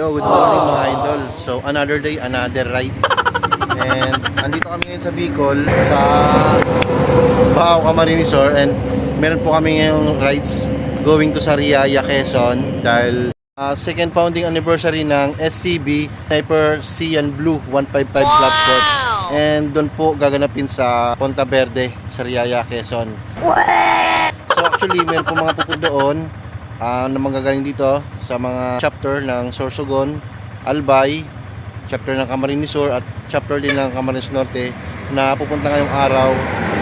Yo, good morning mga idol. So, another day, another ride. And andito kami ngayon sa Bicol, sa Baao Camarines Resort. And meron po kami ngayong rides going to Sariaya, Quezon. Dahil second founding anniversary ng SCB Sniper Cyan Blue 155 Club Court. And doon po gaganapin sa Ponta Verde, Sariaya, Quezon. So actually, meron po mga pupunta doon na manggagaling dito sa mga chapter ng Sorsogon, Albay, chapter ng Camarines Sur at chapter din ng Camarines Norte na pupunta ngayong araw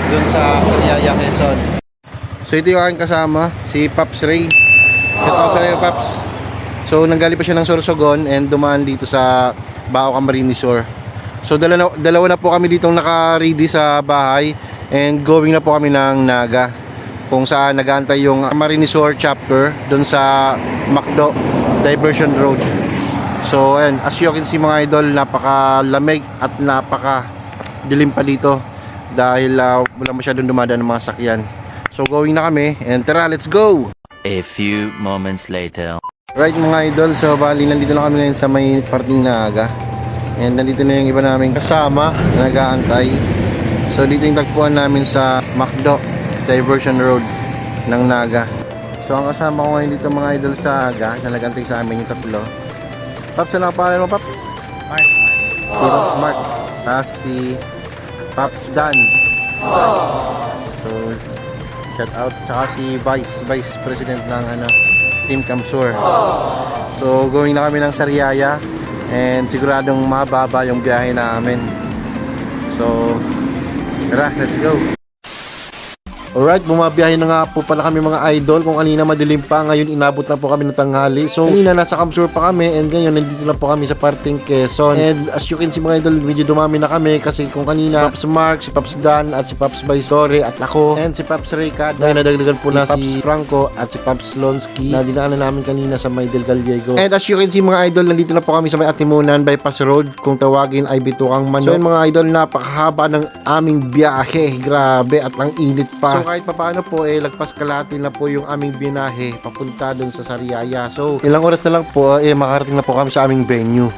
dun sa Sariaya, Quezon. So ito yung aking kasama, si Paps Ray. Shout out sa iyo, Paps. So nanggali pa siya ng Sorsogon and dumaan dito sa Baao Camarines Sur. So dalawa na po kami ditong naka-ready sa bahay and going na po kami ng Naga, kung saan nag-aantay yung Camarines Sur chapter doon sa Macdo Diversion Road. So ayan, as you can see mga idol, napakalamig at napakadilim pa dito dahil wala masyadong dumadaan ng mga sakyan. So going na kami and tara, let's go! A few moments later. Right mga idol, so bali nandito na kami ngayon sa may parting Naga. And nandito na yung iba naming kasama na nag-aantay. So dito yung tagpuan namin sa Macdo Diversion Road ng Naga. So ang kasama ko ngayon dito mga idol sa Naga na nag-antay sa amin yung tatlo. Paps, ano ang pangalan mo, Paps? Mark. Si Paps Mark. Tapos si Paps Dan. So shout out. Tsaka si Vice President ng Team Camsur. So going na kami ng Sariaya and siguradong mababa yung biyahe namin. So tara, let's go. Alright, bumabiyahe na nga po pala kami mga idol. Kung kanina madilim pa, ngayon inabot na po kami ng tanghali. So kanina nasa Camsur pa kami and ngayon nandito na po kami sa parting Quezon. And as you can see mga idol, medyo dumami na kami kasi kung kanina si Paps Mark, si Paps Dan at si Paps Baisore at ako and si Paps Raycad. Ngayon nadagdagan po na si Franco at si Paps Lonsky na dinaanan namin kanina sa may Del Gallego. And as you can see mga idol, nandito na po kami sa may Atimunan Bypass Road, kung tawagin ay Bitukang Manok. So yun mga idol, napakahaba ng aming biyahe. Grabe at ang init pa. So kahit papaano po lagpas kalahati na po yung aming binahe papunta doon sa Sariaya. So ilang oras na lang po makarating na po kami sa aming venue.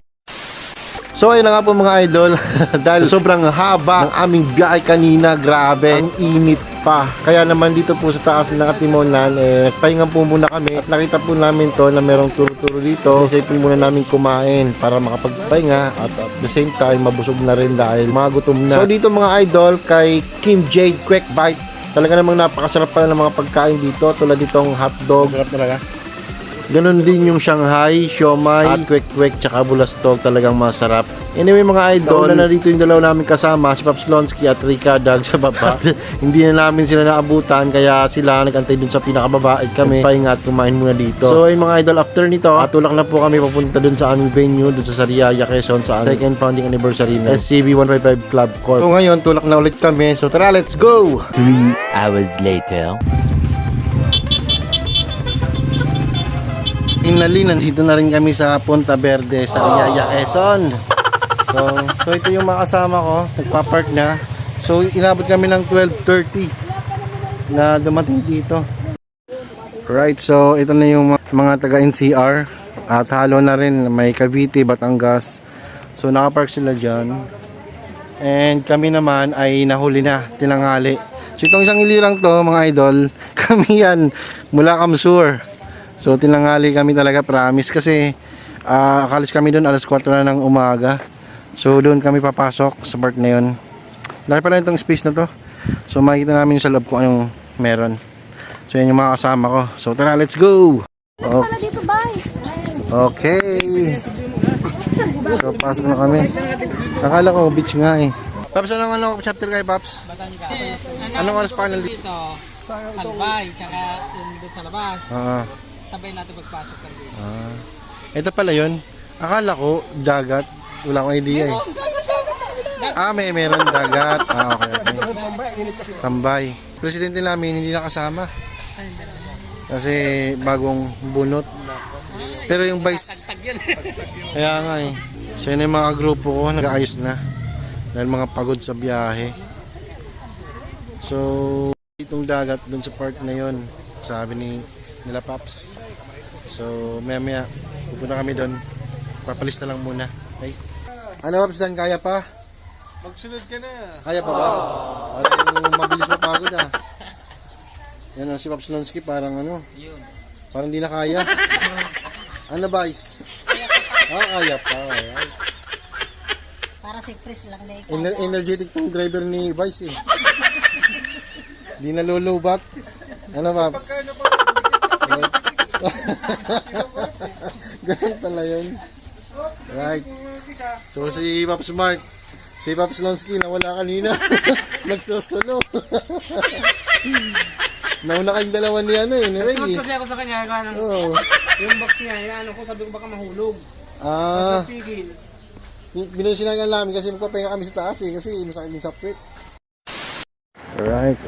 So ayun na nga po mga idol. Dahil sobrang haba ng aming biyahe kanina, grabe, ang init pa. Kaya naman dito po sa taas ng Atimunan pahinga po muna kami at nakita po namin to na merong turo-turo dito. Isipin muna namin kumain para makapagpahinga at the same time mabusog na rin dahil magutom na. So dito mga idol, kay Kim Jade Quick Bite, talaga namang napakasarap pala ng mga pagkain dito, tulad ditong hotdog. Sarap talaga. Ganon din yung Shanghai, siomai, at kwek-kwek, tsaka bulastog, talagang masarap. Anyway mga idol, na dito yung dalawa namin kasama, si Paps Lonsky at Rika Dag sa baba. Hindi na namin sila naabutan, kaya sila nagantay dun sa pinakababa at kami pahinga at kumain muna dito. So ay mga idol, after nito, tulak na po kami papunta dun sa aming venue, dun sa Sariaya, Quezon, sa second founding anniversary ng SCB 155 Club Corp. So ngayon, tulak na ulit kami. So tara, let's go! 3 hours later. Finally, nandito na rin kami sa Ponta Verde, Sariaya, Quezon. So ito yung mga kasama ko, nagpa-park na. So inabot kami ng 12:30 na dumating dito. Right, so ito na yung mga taga NCR at halo na rin, may Cavite, Batangas. So nakapark sila dyan. And kami naman ay nahuli na, tinanghali. So itong isang ilirang to mga idol, kami yan mula Camsur. So tinanghali kami talaga, promise, kasi akalis kami doon alas 4 na ng umaga. So doon kami papasok sa part na yun. Laki pala itong space na to. So makikita namin yung sa loob kung anong meron. So yan yung mga kasama ko. So tara, let's go! Okay. So pasok na kami. Akala ko beach nga eh. Paps, anong chapter kayo, Paps? Anong oras pa kanal dito? Albay, tsaka yung doon sa labas. Sabay natin magpasok ka dito. Ito pala yun. Akala ko dagat. Wala akong idea eh. Meron dagat. Okay. Tambay. Presidente namin hindi nakasama. Kasi bagong bunot. Pero yung vice, kaya nga eh. So yun yung mga grupo ko, nag-aayos na. Dahil mga pagod sa biyahe. So itong dagat dun sa part na yun, sabi nila Paps. So maya pupunta kami doon Papalista lang muna. Okay. Ano, Paps Dan, kaya pa? Magsunod ka na. Kaya pa ba? Parang mabilis mapagod ah. Yan si Paps Lonsky, parang ano, parang di na kaya. Ano, Vice? Kaya pa. Ay. Para si Chris lang na Energetic tong driver ni Vice eh. Di na lolobat. Ano, Paps? Ganun pala yun. Right. So si Paps Mark, si Paps Lonsky nawala kanina. Nagsosolo. Nauna kayong dalawa ni ano eh, ni Ray. Nagsunod kasi ako sa kanya. Oo. Yung box niya, inaano ko, sabi ko baka mahulog. Ah, Tigil. binusinagan namin kasi magpapahinga kami sa taas eh, kasi masakit din sa puwet. Alright.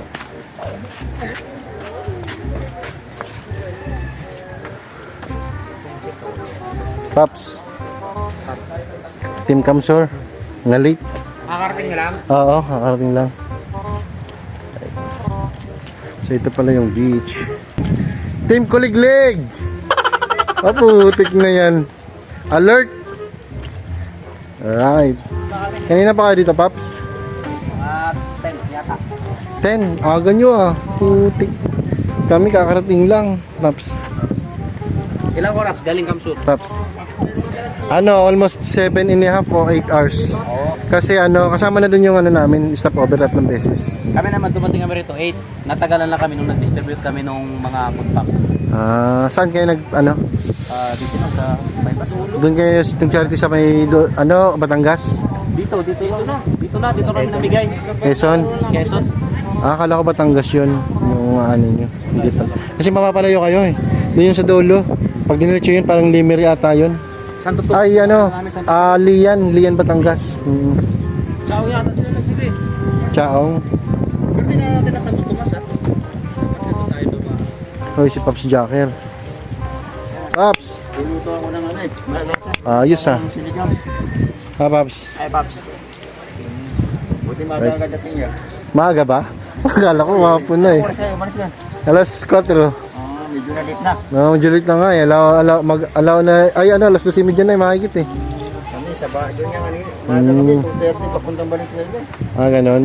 Paps. Team Kamsur. Nga late. Kakarating ka lang? Oo, kakarating lang. So ito pala yung beach. Team Kuliglig! Putik na yan. Alert! Alright. Kanina pa kayo dito, Paps? 10 yata. 10. Aga nyo ah. Putik. Kami kakarating lang, Paps. Ilang oras galing Kamsur? Paps. Ano, almost 7 and a half o 8 hours. Kasi ano, kasama na dun yung ano namin, stopover at ng beses. Kami naman dumating kami rito 8. Natagalan lang kami nung nag-distribute kami nung mga food pack. Saan kayo nag, ano? Dito lang sa bypass. Doon kayo nag-charity sa may, ano, Batangas? Dito kami namigay. Quezon? Quezon. Akala ko Batangas yun, yung ano nyo. Hindi pa. Kasi mapapalayo kayo eh. Doon yung sa dulo. Pag diniretso yun, parang Limeri ata yun. Saan totoo? Ay, ano, Lian Batangas. Ciao yata sila nagbigay. Chaong. Pero di na natin na Santo Tomas ha. Ito tayo ba? Hoy, si Paps Jacker. Paps! Luluto ako ng ano eh. Ayos ah. Sinigang. Paps. Ay Paps. Buti magagadating niya. Maaga ba? Akala ko mahapon na eh. Umalis yan. Alas 4. Medyo na late na. No, majulit na nga eh. Alaw na, ay ano, alas 12:30 na eh, mahigit eh. Kami sa bahay doon yung ano. Kami 2:30 papuntang Valenzuela. Ganon.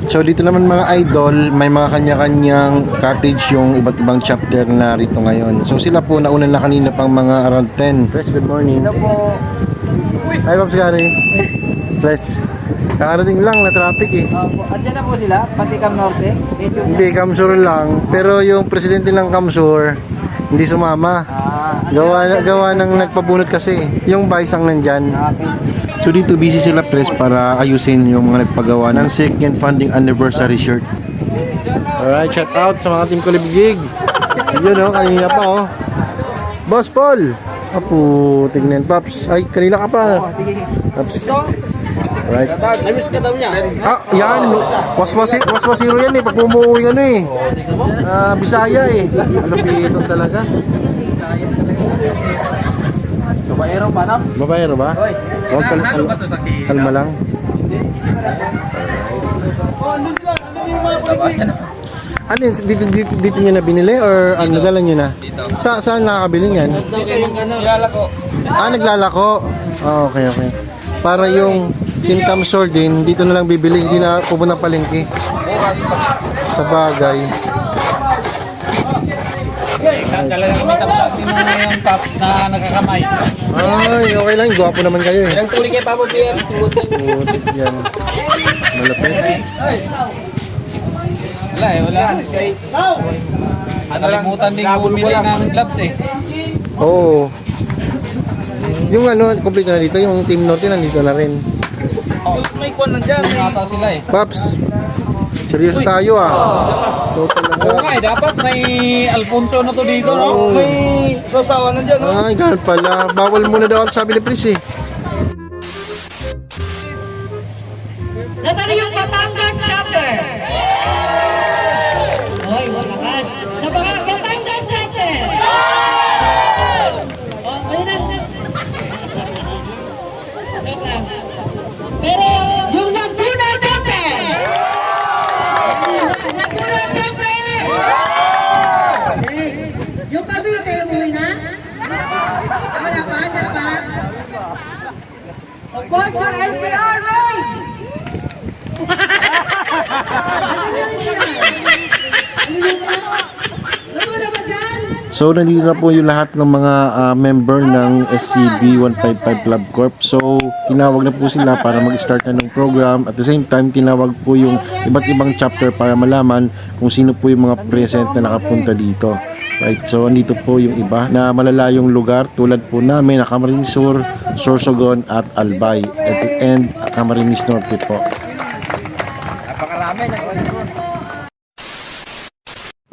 So dito naman mga idol, may mga kanya-kanyang cottage yung iba't ibang chapter na rito ngayon. So sila po nauna na kanina pang mga around 10. Press, good morning. Hello po. Hi Pops Gary. Press. Kakarating lang na traffic eh. Andiyan na po sila, pati Cam Norte. Medyo Hindi, Kamsur lang. Pero yung presidente ng Kamsur, hindi sumama. Gawa ng nagpabunot kasi. Yung vice ang nandyan. So dito busy sila press para ayusin yung mga nagpagawa ng second funding anniversary shirt. Alright, shout out sa mga team Kuliglig. Yun oh, kanina pa oh. Boss Paul! Apo, tignan Paps. Ay, kanina ka pa. Paps. Alright. namiss ka daw niya. Yan. Waswasiro yan eh. Pag umuwi ano eh. Bisaya eh. Alam ito talaga. So baero pa na? Babayero ba? Huwag kalma lang. Ano yun? Dito nyo na binili or ano, dala nyo na? Saan nakakabili yan? Naglalako. Naglalako. Okay. Para yung income source din, dito na lang bibili. Hindi na pupunta palengke. Sa bagay. Talaga kami sa vlog ni mga yung Pops na nagkakamay. Ay, okay lang. Gwapo naman kayo eh. Ilang tuloy kay Papa Pierre, tungkol na. Putik yan. Malapit. Wala eh, wala. Nakalimutan din bumili ng gloves eh. Oo. Yung ano, complete na dito. Yung Team Norte nandito na rin. Oh, may kwan nandiyan, may ata sila eh. Paps, seryoso tayo ah. So talaga. Oo nga eh, dapat may Alfonso na to dito, no? May sasawa nandiyan, no? Ay, ganun pala. Bawal muna daw sabi ni Pris eh. Nasaan yung Batangas chapter? Hoy, wala ka. Sa mga Batangas chapter! Oh, ayun na. Joke lang. Pero yung Laguna chapter! Laguna chapter! Yung Cavite, umuwi na? Wala pa, Sponsor LPR, Roy! So nandito na po yung lahat ng mga member ng SCB 155 Club Corp. So tinawag na po sila para mag-start na ng program. At the same time tinawag po yung iba't ibang chapter para malaman kung sino po yung mga present na nakapunta dito. Right, so andito po yung iba na malalayong lugar tulad po namin na Camarines Sur, Sorsogon at Albay and Camarines Norte po.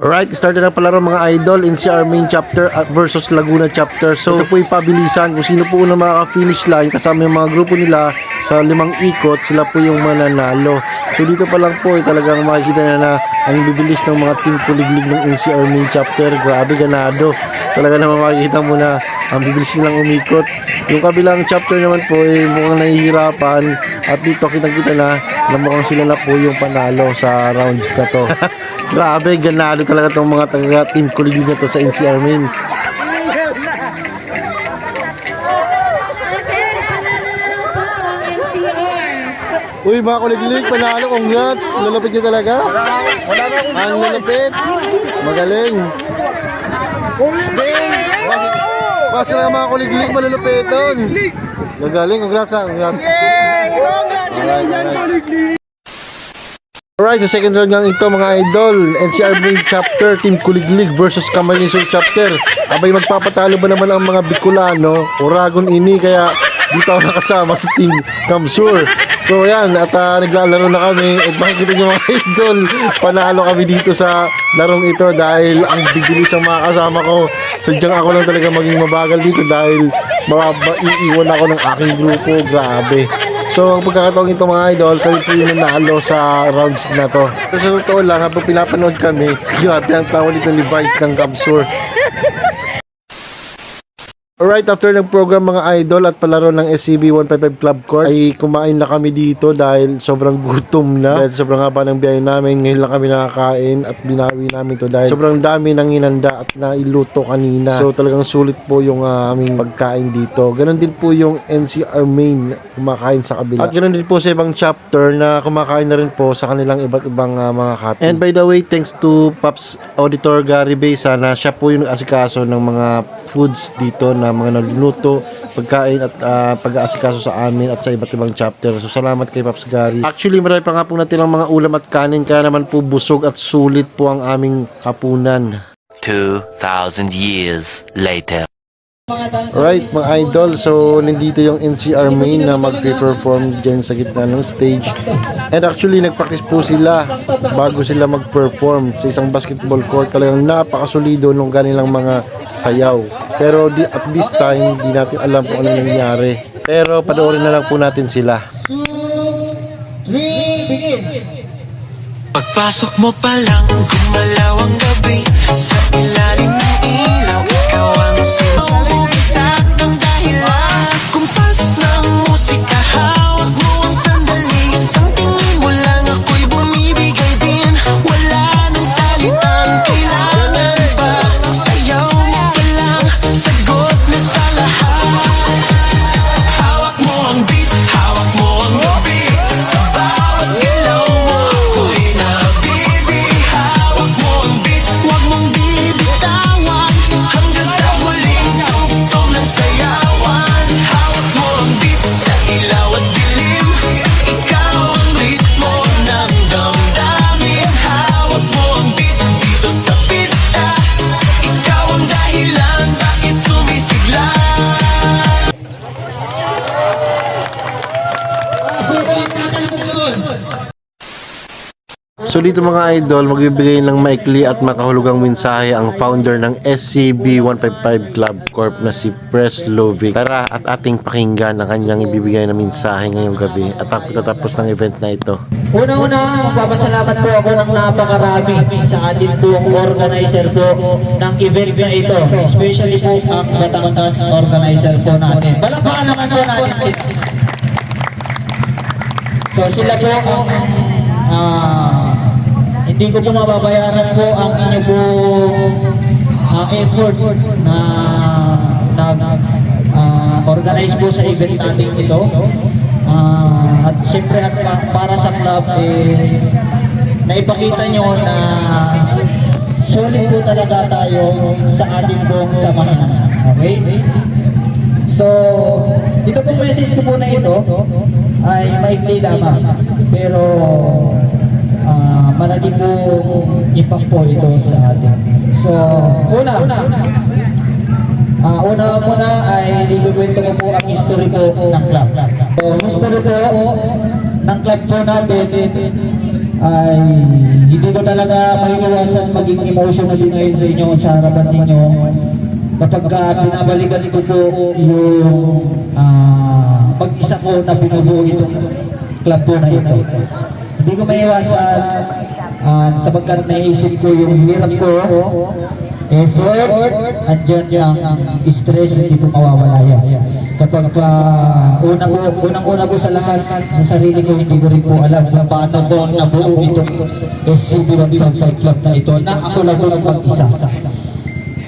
Alright, started na palaro mga idol, NCR main chapter versus Laguna chapter. So ito po yung pabilisan kung sino po unang makaka-finish line kasama yung mga grupo nila sa 5 ikot, sila po yung mananalo. So dito pa lang po talagang makikita na ang bibilis ng mga team tuliglig ng NCR main chapter. Grabe, ganado. Talaga naman makikita mo na ang bibilis nilang umikot. Yung kabilang chapter naman po mukhang nahihirapan at dito kitang-kita na mukhang sila na po yung panalo sa rounds na to. Grabe, ganado talaga itong mga taga-team kuliglig na to sa NCR main. Uy mga kuliglig, panalo, congrats. Lalapit nyo talaga. Ang lalapit. Magaling. Basta na mga kuliglig, malulupiton. Magaling, congrats ha, congrats. Alright, sa second round nga ito mga idol, NCR main chapter, Team Kuliglig versus Camarines Sur chapter. Abay magpapatalo ba naman ang mga Bicolano, Oragon ini, kaya dito ako nakasama sa Team Camsur. So yan, at naglalaro na kami at makikita nyo mga idol, panalo kami dito sa larong ito dahil ang bibilis ang mga kasama ko. Sadyang ako lang talaga maging mabagal dito dahil iiwan ako ng aking grupo, grabe. So ang pagkakataong ito mga idol, kami po yung nanalo sa rounds na to. So sa totoo lang, habang pinapanood kami, grabe ang tawa dito ni Vice ng Camsur. Alright, after ng program mga idol at palaro ng SCB 155 Club Corp ay kumain na kami dito dahil sobrang gutom na. Dahil sobrang haba ng biyahe namin, ngayon lang kami nakakain at binawi namin to dahil sobrang dami ng inanda at nailuto kanina. So talagang sulit po yung aming pagkain dito. Ganon din po yung NCR main kumakain sa kabila. At ganon din po sa ibang chapter na kumakain na rin po sa kanilang iba't ibang mga cutting. And by the way, thanks to Pops Auditor Gary Besa na siya po yung asikaso ng mga foods dito na mga nagluluto, pagkain at pag-aasikaso sa amin at sa iba't ibang chapter. So salamat kay Pops Gary. Actually marami pa nga po natin ang mga ulam at kanin kaya naman po busog at sulit po ang aming hapunan. 2,000 years later. Alright mga idol, so nandito yung NCR main na mag-perform dyan sa gitna ng stage. And actually nag-practice po sila bago sila mag-perform sa isang basketball court. Talagang napakasulido nung kanilang mga sayaw. Pero at this time, di natin alam kung ano nangyari. Pero panoorin na lang po natin sila. 2, 3, begin! Pagpasok mo pa lang, gumalaw ang gabi. Sa ilalim ng ilaw, ikaw ang sinubog. Saktang dahilan, kumpas ng musika. Hawak mo ang sandali. Isang tingin mo lang, ako'y bumibigay din. Wala nang salitang kailangan pa. Sayaw mo pa lang, sagot na sa lahat. Hawak mo ang beat, hawak mo ang gabi. Sa bawat galaw mo, ako'y hawak mo ang beat, huwag mong bibitawan hanggang sa huling tugtog ng sayawan. Hawak mo ang beat sa ilaw at dilim. Ikaw ang ritmo ng damdamin. Hawak mo ang beat dito sa pista. Ikaw ang dahilan bakit sumisigla. So dito mga idol, magbibigay ng maikli at makahulugang mensahe ang founder ng SCB 155 Club Corp na si Pres Lovic. Tara at ating pakinggan ang kanyang ibibigay na mensahe ngayong gabi at ang pagtatapos ng event na ito. Una-una, magpapasalamat po ako ng napakarami sa ating buong organizer po ng event na ito. Especially po ang Batangas organizer po natin. Palakpakan naman po natin sila. So sila po ang hindi ko po mababayaran po ang inyo po effort na organize po sa event natin ito. At siyempre para sa club naipakita nyo na solid po talaga tayo sa ating buong samahan. Okay? So, ito pong message ko po na ito ay maikli lamang. Pero malaki po impact po ito sa atin. So, una muna ay ikukwento ko po ang history ko ng club. So, history po ng club po natin ay hindi ko talaga maiiwasan maging emotional ngayon sa inyo sa harapan ninyo kapag binabalikan ko po yung pag-isa ko na binubuo itong club po na ito. Hindi ko maiiwasan sapagkat naisip ko yung hirap ko, effort, andyan ang stress, hindi ko mawawala yan. Kapag unang-una po sa lahat, sa sarili ko, hindi ko rin po alam kung paano ko nabuo itong SCB-155 Club na ito na ako lang lang mag-isa.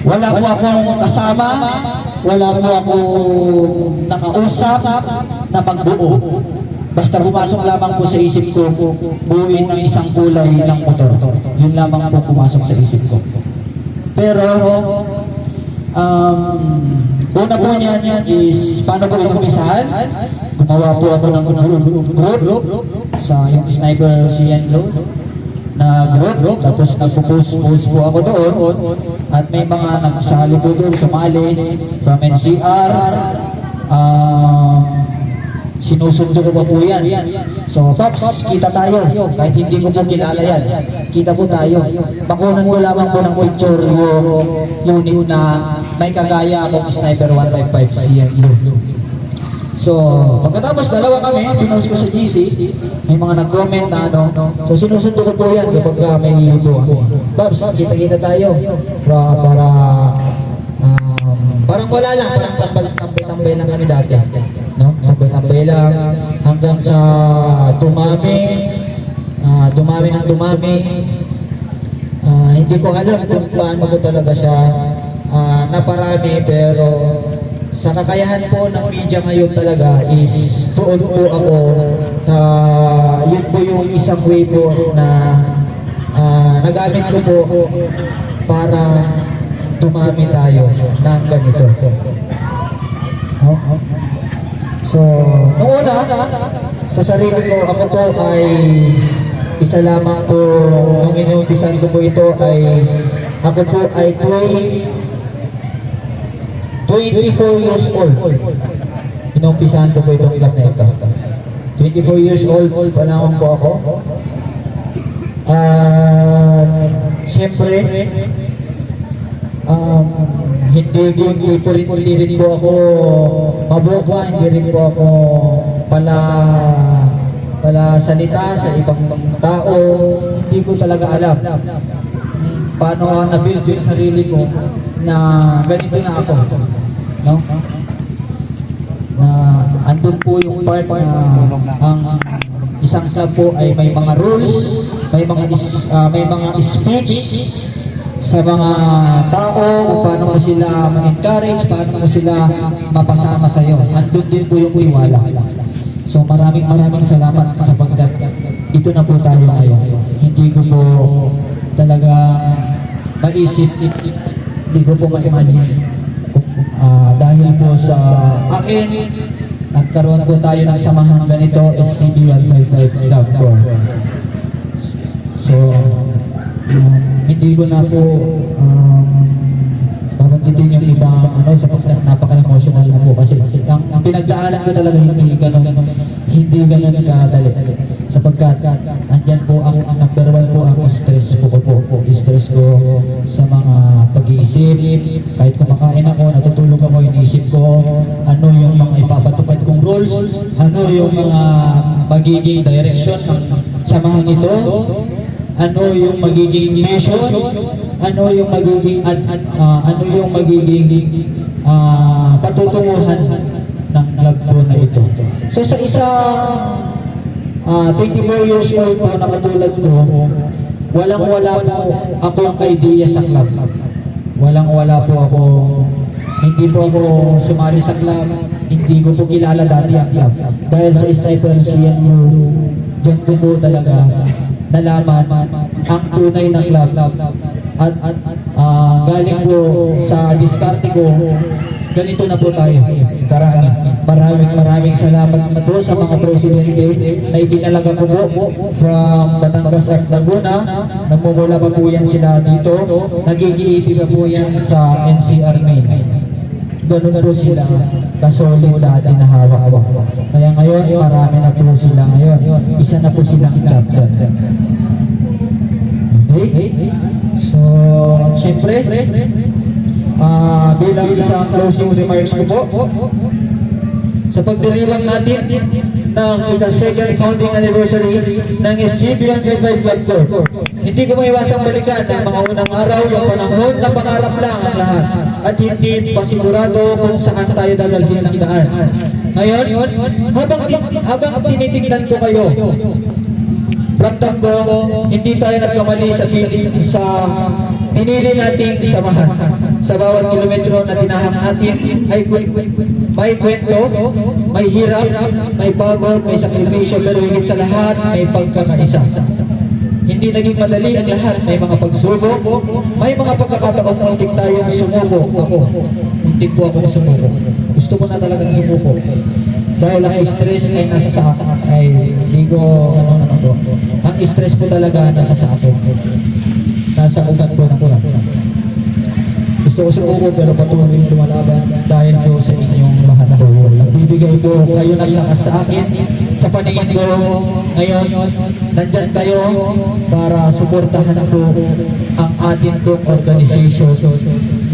Wala po akong kasama, wala po akong nakausap na magbuo. Basta pumasok lamang po sa isip ko, buuin ng isang kulay ng motor. Yun lamang po pumasok sa isip ko. Pero, una po niyan is, paano po inumpisahan? Gumawa po ako ng group sa yung sniper CNLO na group. Tapos nagpo-post po ako doon. At may mga nagsali po doon, sumali from NCR. Sinusundo ko pa po yan. So, Pops, kita tayo. Kahit hindi ko po kilala yan. Kita po tayo. Bakunan ko lamang po ng picture yung unit na may kagaya akong Sniper 155 CNU. So, pagkatapos dalawa kami, pinost ko sa GC, may mga nag-comment na ano. So, sinusundo ko po yan kapag may ito ako. Pops, kita-kita tayo. Parang wala lang, parang tambay-tambay lang kami dati. No? Tambay-tambay lang hanggang sa dumami ng dumami. Hindi ko alam kung paano ko talaga siya naparami, pero sa kakayahan po ng media ngayon talaga is tuon po ako yun po yung isang way po na nagamit ko po para dumami tayo ng ganito. So, noong una, sa sarili ko, ako po ay isa lamang po, nung inumpisan ko po ito ay, ako po ay 24 years old. Inumpisan ko po itong club na ito. 24 years old pa lamang po ako. Siyempre, hindi rin po ako mabuka, hindi rin po ako pala salita sa ibang tao. Hindi ko talaga alam paano na-build yung sarili ko na ganito na ako, no? Na andun po yung part na ang isang club po ay may mga rules, may mga speech sa mga tao, kung paano mo sila ma-encourage, paano mo sila mapasama sa iyo. Andun din po yung tiwala. So maraming salamat sapagkat ito na po tayo ngayon. Hindi ko po talaga maisip, hindi ko po ma-imagine. Dahil po sa akin, nagkaroon po tayo ng samahan ganito, SCB-155 Club po. So, hindi ko na po babanggitin yung ibang sapagkat napaka-emotional na po kasi ang pinagdaanan ko talaga hindi ganun kadali sapagkat andyan po ang number one po ang stress po. Stress ko sa mga pag-iisip, kahit kumakain ako, natutulog ako, iniisip ko ano yung mga ipapatupad kong rules, ano yung mga magiging direction ng samahan ito, ano yung magiging mission, ano yung magiging patutunguhan ng club po na ito. So sa isang 24 years old po na katulad ko, walang-wala po akong idea sa club. Walang-wala po ako, hindi po ako sumali sa club, hindi ko po kilala dati ang club. Dahil sa sniper CNU, dyan ko po talaga nalaman ang tunay na club. At galing po sa diskarte ko, ganito na po tayo. Maraming salamat po sa mga presidente na itinalaga ko po from Batangas at Laguna. Namumula pa po yan sila dito. Nagigiliti pa po yan sa NCR main. Ganun po sila kasolid dati na hawak-hawak. Kaya ngayon, marami na po sila ngayon. Isa na po silang chapter. Okay? So, siyempre, bilang isang closing remarks ko po, sa pagdiriwang natin ng second founding anniversary ng SCB-135 Club Corp. Hindi ko maiwasang balikan ng mga unang araw, yung panahon na pangarap lang ang lahat at hindi pasigurado kung saan tayo dadalhin ng daan. Ngayon, habang tinitignan ko kayo, ramdam ko, hindi tayo nagkamali sa pinili nating samahan. Sa bawat kilometro na tinahak natin ay may kwento, may hirap, may pagod, may sakripisyo, pero higit sa lahat, may pagkakaisa. Hindi naging madali ang lahat, may mga pagsubok, may mga pagkakataon na muntik tayong sumuko. Ako, muntik po ako sumuko. Gusto ko na talagang sumuko. Dahil ang stress ay nasa sa akin, ay hindi ko, ang stress po talaga nasa sa akin. Nasa ugat ko na pura. Gusto ko sumuko pero patuloy lumalaban dahil po sa inyong lahat na po. Nagbibigay po kayo ng lakas sa akin. Sa paningin ko ngayon, nandyan kayo para suportahan po ang ating pong organization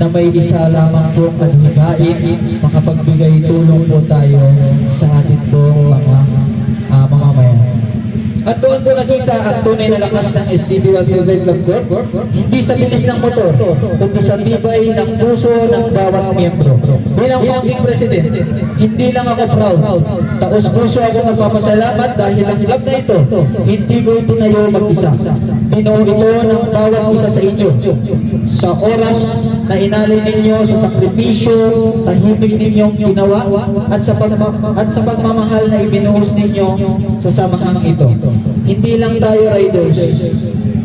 na may isa lamang pong adhigain, makapagbigay tulong po tayo sa ating pong mga mamamayan. At doon po nakita ang tunay na lakas ng SCB-135 Club Corp. Hindi sa bilis ng motor, kundi sa tibay ng puso ng bawat miyembro. Bilang founding president, hindi lang ako proud. Taos puso ako magpapasalamat dahil ang club na ito, hindi ko itinayo mag-isa. Binuo ito ng bawat isa sa inyo. Sa oras na inalay ninyo, sa sakripisyo, tahimik ninyong ginawa, at sa pagmamahal na ibinuhos ninyo sa samahang ito. Hindi lang tayo riders,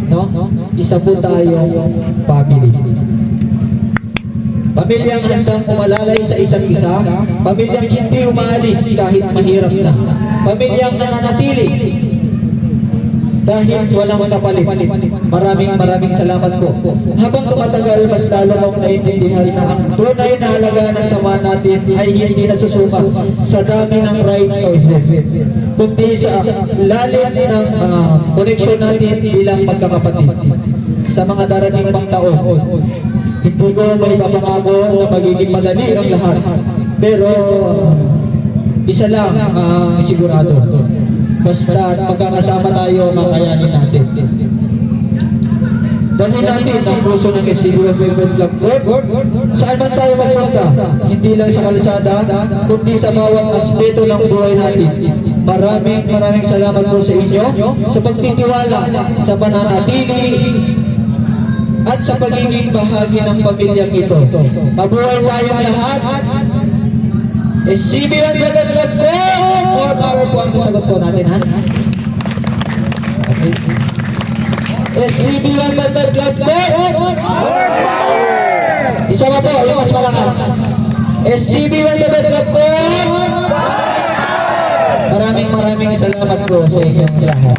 no? Isa po tayo family. Pamilyang handang umalalay sa isa't isa, pamilyang hindi umaalis kahit mahirap na, pamilyang nananatili dahil walang kapalit. Maraming salamat po. Habang tumatagal, mas lalo mong naiintindihan na ang tunay na halaga ng samahan natin ay hindi nasusukat sa dami ng rights o health, kundi sa lalim ng koneksyon natin bilang magkakapatid. Sa mga darating pang taon, hindi ko may papangako na magiging madali ang lahat, pero isa lang ang sigurado. Basta magkakasama tayo, makayanin natin. Dahil natin ang puso ng SCB-135 Club Corp. Saan man tayo magpunta, hindi lang sa kalsada, kundi sa bawat aspeto ng buhay natin. Maraming salamat po sa inyo sa pagtitiwala, sa pananatili, at sa pagiging bahagi ng pamilyang ito. Mabuhay tayong lahat. SCB-135 Club Corp! More power po ang sasagot po natin, ha? Okay. SCB-135 Club Corp! Isa pa po, yung mas malakas. SCB-135 Club Corp! Maraming salamat po sa inyong lahat.